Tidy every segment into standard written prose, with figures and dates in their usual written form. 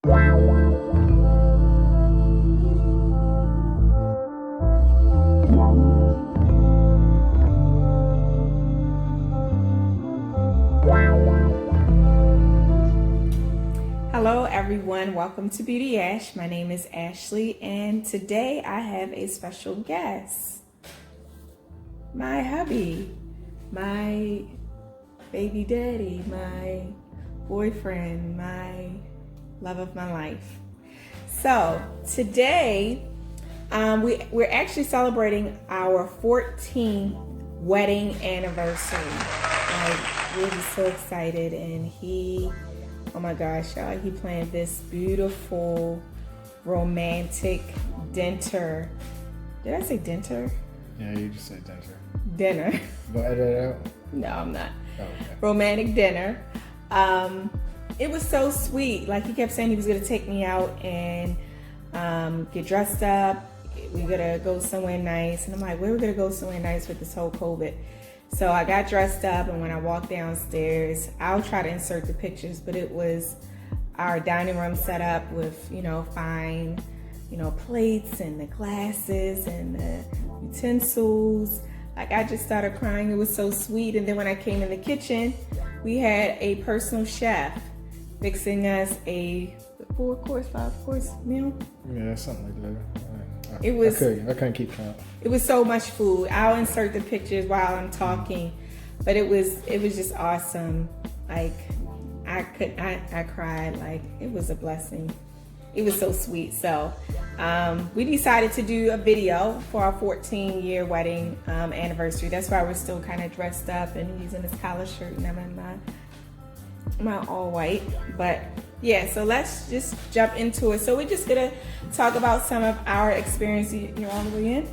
Hello everyone, welcome to Beauty Ash. My name is Ashley and today I have a special guest. My hubby, my baby daddy, my boyfriend, my love of my life. So today we're actually celebrating our 14th wedding anniversary. We're just so excited, and oh my gosh, y'all, he planned this beautiful romantic dinner. Did I say dinner? Yeah, you just said dinner. Dinner. You gonna edit it out? No, I'm not. Oh, okay. Romantic dinner. It was so sweet. Like, he kept saying he was gonna take me out and get dressed up. We're gonna go somewhere nice. And I'm like, where are we gonna go somewhere nice with this whole COVID? So I got dressed up, and when I walked downstairs, I'll try to insert the pictures, but it was our dining room set up with, fine, plates and the glasses and the utensils. Like, I just started crying. It was so sweet. And then when I came in the kitchen, we had a personal chef fixing us a 4-course, 5-course meal. Yeah, something like that. I couldn't keep count. It was so much food. I'll insert the pictures while I'm talking, but it was just awesome. Like, I cried. Like, it was a blessing. It was so sweet. So we decided to do a video for our 14-year wedding anniversary. That's why we're still kind of dressed up, and he's in his collar shirt and I'm in my all white. But yeah, so let's just jump into it. So we're just gonna talk about some of our experience. You're all the way in?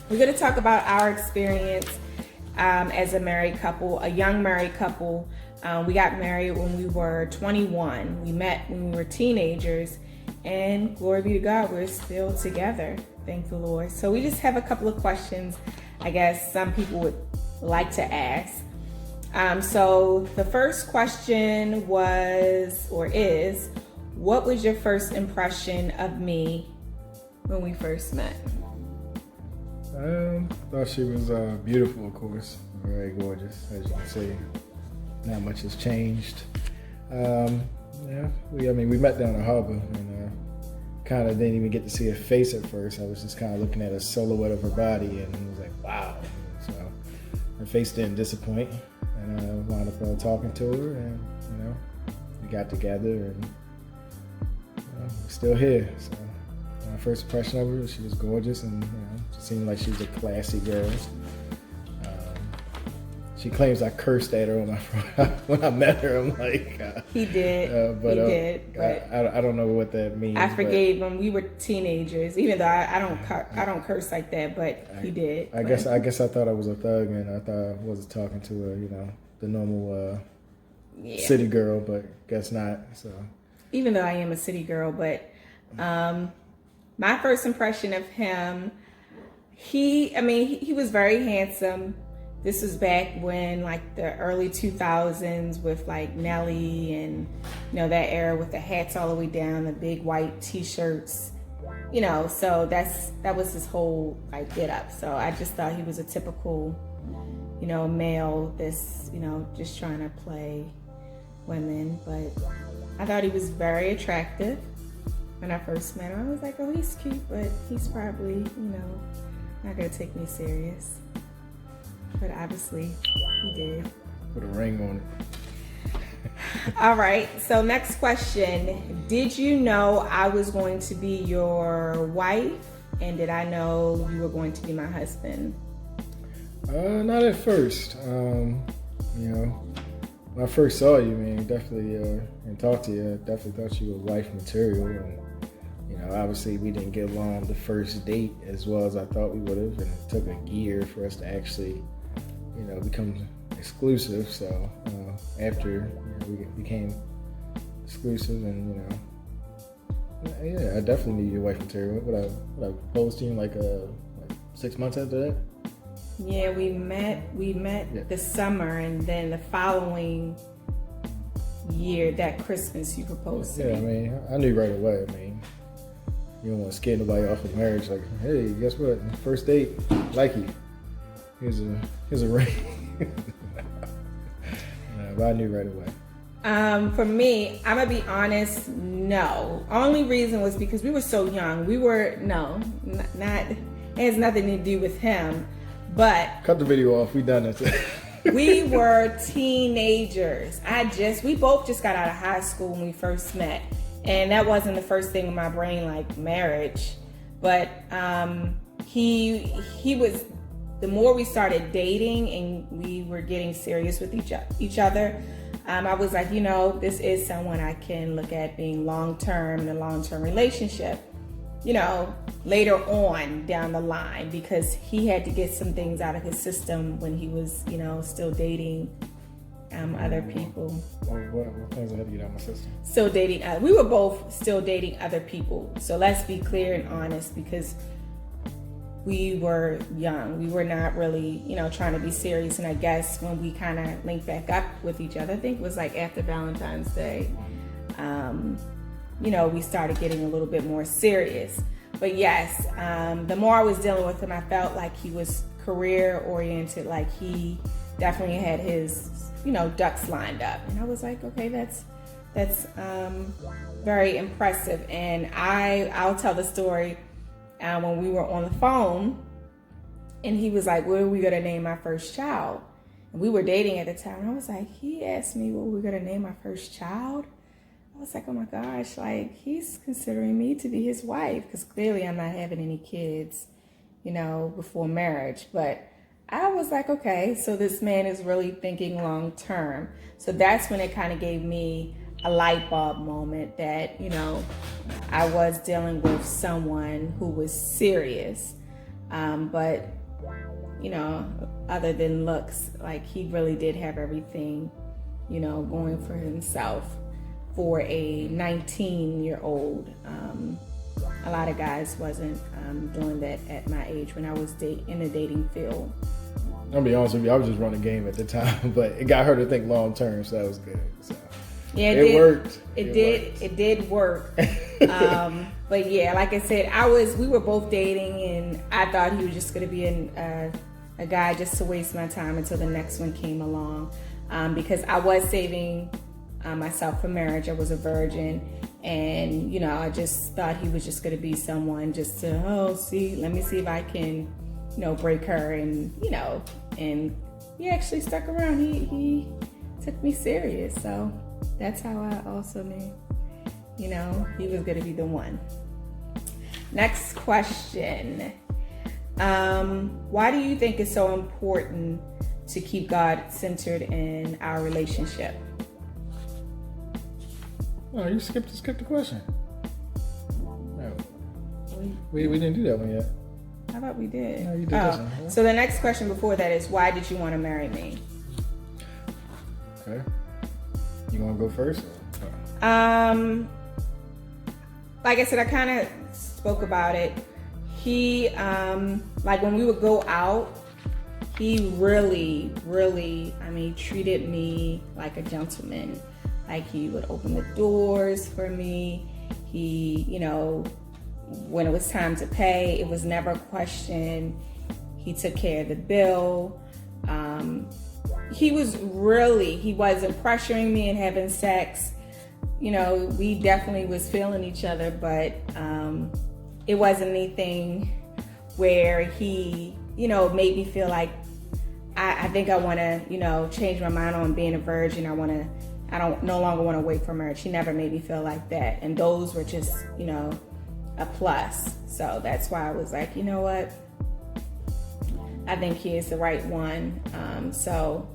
We're gonna talk about our experience as a married couple, a young married couple. We got married when we were 21. We met when we were teenagers, and glory be to God, we're still together. Thank the Lord. So we just have a couple of questions I guess some people would like to ask. So the first question is, what was your first impression of me when we first met? Thought she was beautiful, of course. Very gorgeous, as you can see. Not much has changed. We met down the harbor, and kind of didn't even get to see her face at first. I was just kind of looking at a silhouette of her body, and I was like, wow. So her face didn't disappoint, and I wound up talking to her, and we got together, and we're still here. So my first impression of her, she was gorgeous, and she seemed like she was a classy girl. She claims I cursed at her when I met her. I'm like, he did. But I don't know what that means. I forgave him. We were teenagers, even though I don't curse like that. But he did. I guess I thought I was a thug, and I thought I wasn't talking to the normal city girl, but guess not. So even though I am a city girl, but my first impression of him, he was very handsome. This was back when, like, the early 2000s with, like, Nelly and, that era with the hats all the way down, the big white t-shirts, so that was his whole, like, get up. So I just thought he was a typical, male that's, just trying to play women. But I thought he was very attractive when I first met him. I was like, oh, he's cute, but he's probably, not gonna take me serious. But obviously, he did. Put a ring on it. All right, so next question. Did you know I was going to be your wife? And did I know you were going to be my husband? Not at first. When I first saw you, definitely, and talked to you, I definitely thought you were wife material. And, obviously we didn't get along the first date as well as I thought we would have. And it took a year for us to actually become exclusive. So after we became exclusive, and I definitely need your wife material. Would I propose to you like 6 months after that? Yeah, we met this summer, and then the following year, that Christmas, you proposed to Yeah, I me? mean, I knew right away. I mean, you don't want to scare nobody off of marriage. Like, hey, guess what? First date, like you. Here's a ring. But I knew right away. For me, I'm gonna be honest. No, only reason was because we were so young. We were not. It has nothing to do with him, but Cut the video off. We done it. we were teenagers. We both just got out of high school when we first met, and that wasn't the first thing in my brain, like marriage. But he was. The more we started dating and we were getting serious with each other, I was like, this is someone I can look at being long-term in a long-term relationship, later on down the line, because he had to get some things out of his system when he was, still dating other people. What things I had to get out of my system? Still dating. We were both still dating other people. So let's be clear and honest, because we were young. We were not really, trying to be serious. And I guess when we kind of linked back up with each other, I think it was like after Valentine's Day, we started getting a little bit more serious. But yes, the more I was dealing with him, I felt like he was career oriented. Like he definitely had his, ducks lined up. And I was like, okay, that's very impressive. And I'll tell the story. When we were on the phone, and he was like, what are we going to name our first child? And we were dating at the time. And I was like, he asked me what we were going to name our first child. I was like, oh my gosh, like he's considering me to be his wife, because clearly I'm not having any kids, before marriage. But I was like, okay, so this man is really thinking long term. So that's when it kind of gave me a light bulb moment that, I was dealing with someone who was serious. But, other than looks, like he really did have everything, going for himself for a 19-year-old. A lot of guys wasn't doing that at my age when I was in the dating field. I'll be honest with you, I was just running game at the time, but it got her to think long term, so that was good. So. Yeah, it worked. It did work. But yeah, like I said, we were both dating, and I thought he was just going to be a guy just to waste my time until the next one came along. Because I was saving myself for marriage. I was a virgin, and I just thought he was just going to be someone just to let me see if I can break her, and and he actually stuck around. He took me serious, so that's how I also knew, he was going to be the one. Next question. Why do you think it's so important to keep God centered in our relationship? Oh, you skipped the question. No. We didn't do that one yet. How about we did? No, you did this one. Huh? So the next question before that is, why did you want to marry me? Okay. You want to go first? Like I said, I kind of spoke about it. He, like when we would go out, he really, treated me like a gentleman. Like he would open the doors for me. He, when it was time to pay, it was never a question. He took care of the bill. He wasn't pressuring me and having sex. We definitely was feeling each other, but it wasn't anything where he, made me feel like I think I want to, change my mind on being a virgin. I don't no longer want to wait for marriage. He never made me feel like that. And those were just, a plus. So that's why I was like, you know what? I think he is the right one. So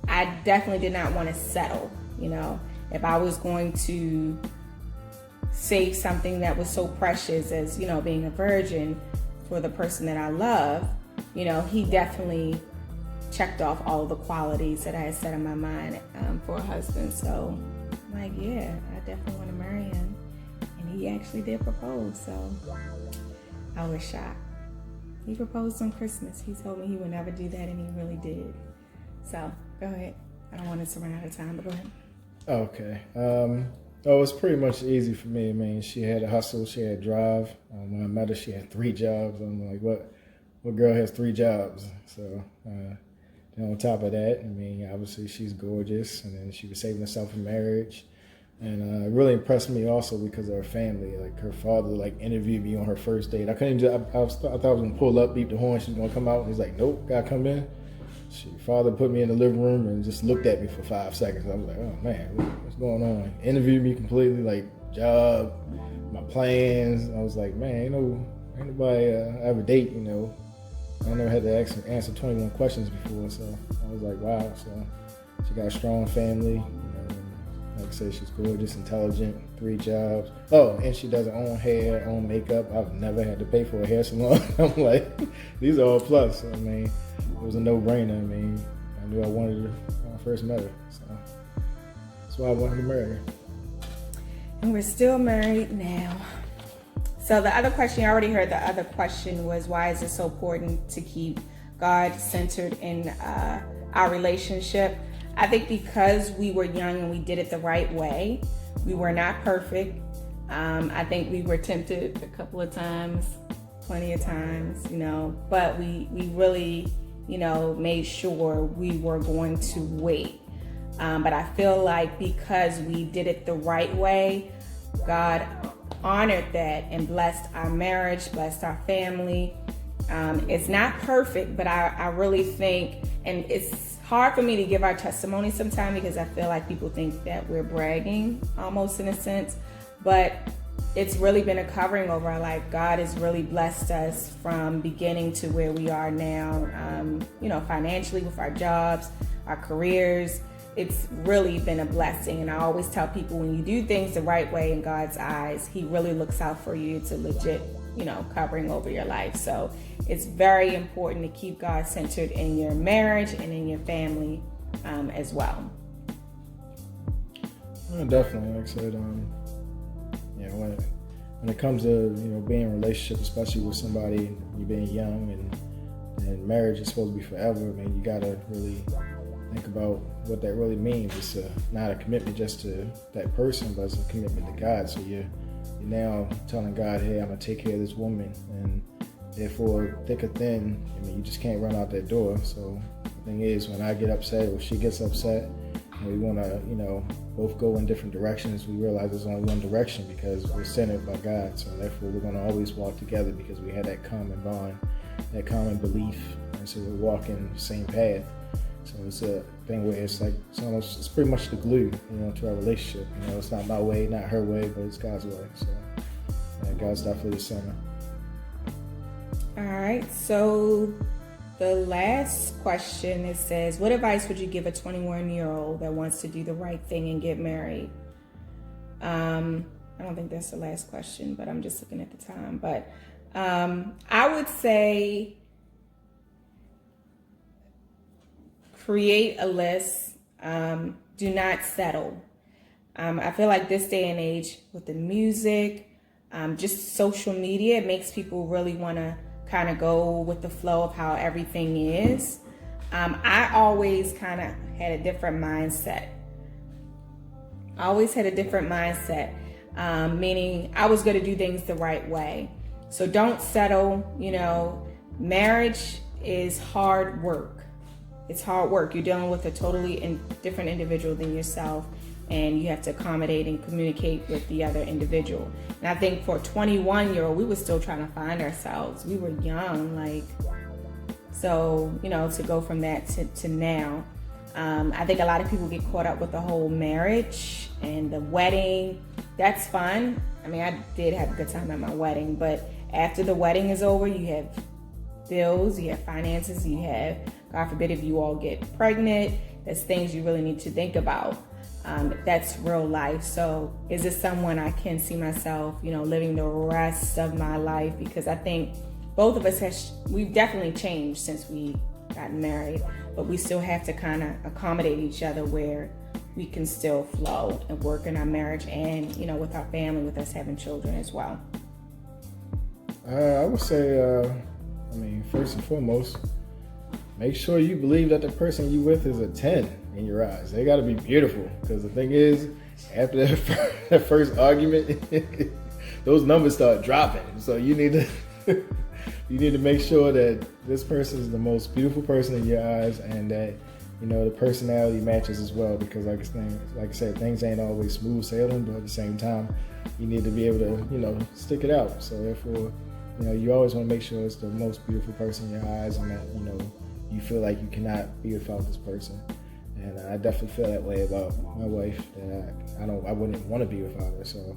I definitely did not want to settle, If I was going to save something that was so precious as, being a virgin for the person that I love, he definitely checked off all of the qualities that I had set in my mind for a husband. So I'm like, yeah, I definitely want to marry him. And he actually did propose, so I was shocked. He proposed on Christmas. He told me he would never do that, and he really did. So go ahead. I don't want us to run out of time, but go ahead. Okay. Oh, it's pretty much easy for me. I mean, she had a hustle, she had drive. When I met her, she had 3 jobs. I'm like, what girl has 3 jobs? So, and on top of that, I mean, obviously she's gorgeous, and then she was saving herself for marriage. And it really impressed me also because of her family. Like her father, like interviewed me on her first date. I couldn't. I thought I was gonna pull up, beep the horn. She was gonna come out, and he's like, "Nope, gotta come in." Father put me in the living room and just looked at me for 5 seconds. I was like, "Oh man, what's going on?" Interviewed me completely, like job, my plans. I was like, "Man, ain't nobody I ever date, you know." I never had to answer 21 questions before, so I was like, "Wow." So she got a strong family. You know, and like I said, she's gorgeous, intelligent, 3 jobs. Oh, and she does her own hair, own makeup. I've never had to pay for a hair salon. I'm like, these are all plus. So, I mean, it was a no-brainer. I mean, I knew I wanted her when I first met her. So that's why I wanted to marry her. And we're still married now. So the other question, you already heard the other question was, why is it so important to keep God centered in our relationship? I think because we were young and we did it the right way. We were not perfect. I think we were tempted a couple of times, plenty of times, you know, but we really, you know, made sure we were going to wait. But I feel like because we did it the right way, God honored that and blessed our marriage, blessed our family. It's not perfect, but I really think, and it's hard for me to give our testimony sometimes because I feel like people think that we're bragging almost in a sense, but it's really been a covering over our life. God has really blessed us from beginning to where we are now, you know, financially with our jobs, our careers. It's really been a blessing. And I always tell people, when you do things the right way in God's eyes, He really looks out for you. It's a legit, you know, covering over your life. So it's very important to keep God centered in your marriage and in your family as well. Definitely, like I said, you know, when it comes to, you know, being in a relationship, especially with somebody, you being young and marriage is supposed to be forever. I mean, you gotta really think about what that really means. It's not a commitment just to that person, but it's a commitment to God. So you're now telling God, hey, I'm gonna take care of this woman, and therefore, thick or thin, I mean, you just can't run out that door. So the thing is, when I get upset or she gets upset, and we want to, you know, both go in different directions, we realize there's only one direction because we're centered by God. So therefore, we're going to always walk together because we had that common bond, that common belief, and so we're walking the same path. So it's a thing where it's like, it's pretty much the glue, you know, to our relationship. You know, it's not my way, not her way, but it's God's way. So yeah, God's definitely the center. All right, so the last question, it says, what advice would you give a 21-year-old that wants to do the right thing and get married? I don't think that's the last question, but I'm just looking at the time. But I would say create a list. Do not settle. I feel like this day and age with the music, just social media, it makes people really want to kind of go with the flow of how everything is. I always kind of had a different mindset. Meaning I was going to do things the right way. So don't settle. You know, marriage is hard work. It's hard work. You're dealing with a totally different individual than yourself, and you have to accommodate and communicate with the other individual. And I think for a 21-year-old, we were still trying to find ourselves. We were young, so, you know, to go from that to now. I think a lot of people get caught up with the whole marriage and the wedding. That's fun. I mean, I did have a good time at my wedding, but after the wedding is over, you have bills, you have finances, you have, God forbid, if you all get pregnant, there's things you really need to think about. That's real life. So is this someone I can see myself, you know, living the rest of my life? Because I think both of us we've definitely changed since we got married, but we still have to kind of accommodate each other where we can still flow and work in our marriage and, you know, with our family, with us having children as well. I would say, I mean, first and foremost, make sure you believe that the person you with is a 10. in your eyes. They got to be beautiful, because the thing is, after that first argument, those numbers start dropping. So you need to make sure that this person is the most beautiful person in your eyes, and that the personality matches as well. Because like I said, things ain't always smooth sailing, but at the same time, you need to be able to stick it out. So therefore, you always want to make sure it's the most beautiful person in your eyes, and that you feel like you cannot be without this person. And I definitely feel that way about my wife, that I wouldn't want to be without her. So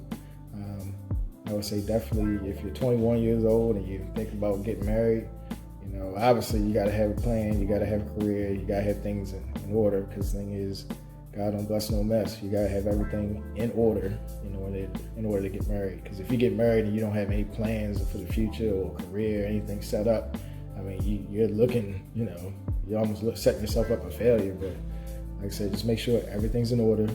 I would say definitely, if you're 21 years old and you're thinking about getting married, obviously you got to have a plan, you got to have a career, you got to have things in order, because the thing is, God don't bless no mess. You got to have everything in order in order to get married. Because if you get married and you don't have any plans for the future or career or anything set up, I mean, you're looking, you're almost setting yourself up for failure. But like I said, just make sure everything's in order.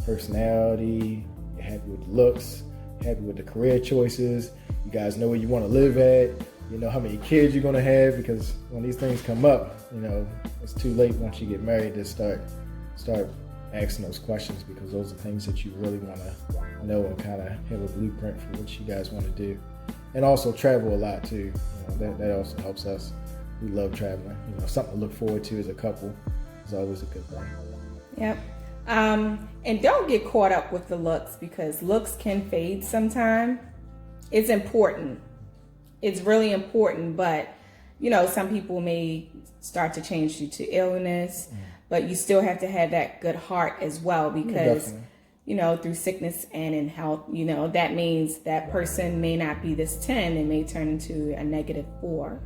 Personality, you're happy with the looks, you're happy with the career choices, you guys know where you want to live at, you know how many kids you're going to have, because when these things come up, it's too late once you get married to start asking those questions, because those are things that you really want to know and kind of have a blueprint for what you guys want to do. And also travel a lot too. That also helps us. We love traveling. Something to look forward to as a couple is always a good thing. Yep. And don't get caught up with the looks, because looks can fade sometime. It's important. It's really important, but some people may start to change due to illness, but you still have to have that good heart as well, because through sickness and in health, that means that person may not be this 10, it may turn into a -4.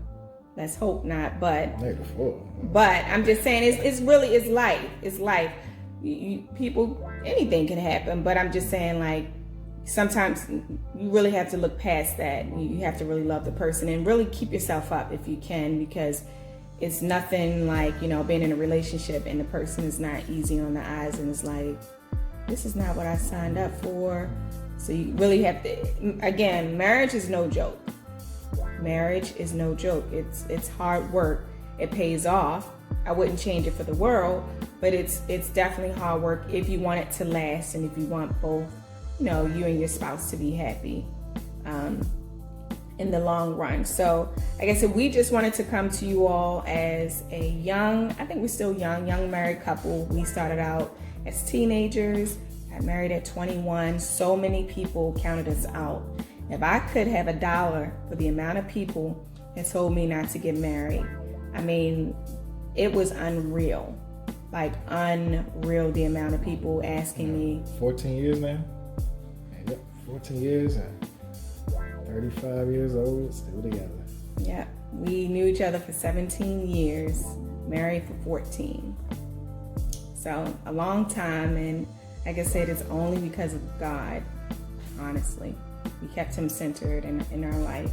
Let's hope not, but -4. But I'm just saying, it's life. It's life. People, anything can happen, but I'm just saying, like, sometimes you really have to look past that. You have to really love the person and really keep yourself up if you can, because it's nothing like, being in a relationship and the person is not easy on the eyes, and it's like, this is not what I signed up for. So you really have to, again, marriage is no joke. Marriage is no joke. It's hard work. It pays off. I wouldn't change it for the world, but it's definitely hard work if you want it to last, and if you want both, you and your spouse to be happy in the long run. So like I said, we just wanted to come to you all as a young married couple. We started out as teenagers, got married at 21. So many people counted us out. If I could have $1 for the amount of people that told me not to get married, I mean, it was unreal. Like, unreal, the amount of people asking me. 14 years now? Yep, 14 years and 35 years old, still together. Yeah, we knew each other for 17 years, married for 14. So, a long time, and like I said, it's only because of God, honestly. We kept him centered in our life.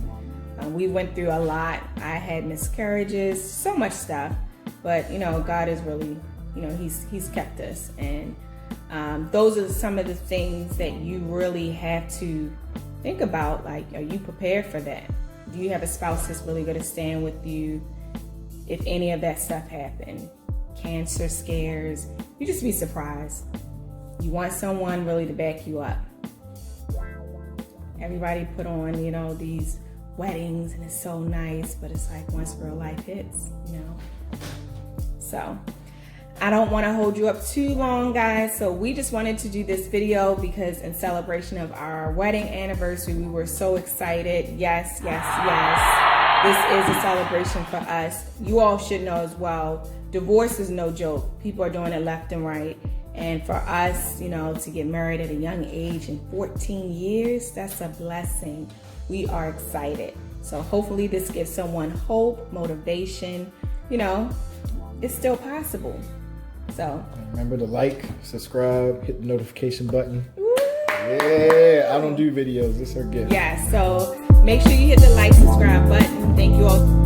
We went through a lot. I had miscarriages, so much stuff. But, God is really, he's kept us. And those are some of the things that you really have to think about. Like, are you prepared for that? Do you have a spouse that's really going to stand with you if any of that stuff happened? Cancer scares. You just be surprised. You want someone really to back you up. Everybody put on, these weddings, and it's so nice, but it's like once real life hits, So I don't want to hold you up too long, guys. So we just wanted to do this video because in celebration of our wedding anniversary, we were so excited. Yes. This is a celebration for us. You all should know as well, divorce is no joke. People are doing it left and right. And for us, to get married at a young age in 14 years, that's a blessing. We are excited. So hopefully this gives someone hope, motivation. It's still possible. So remember to like, subscribe, hit the notification button. Woo! Yeah, I don't do videos. This is our gift. Yeah, so make sure you hit the like, subscribe button. Thank you all.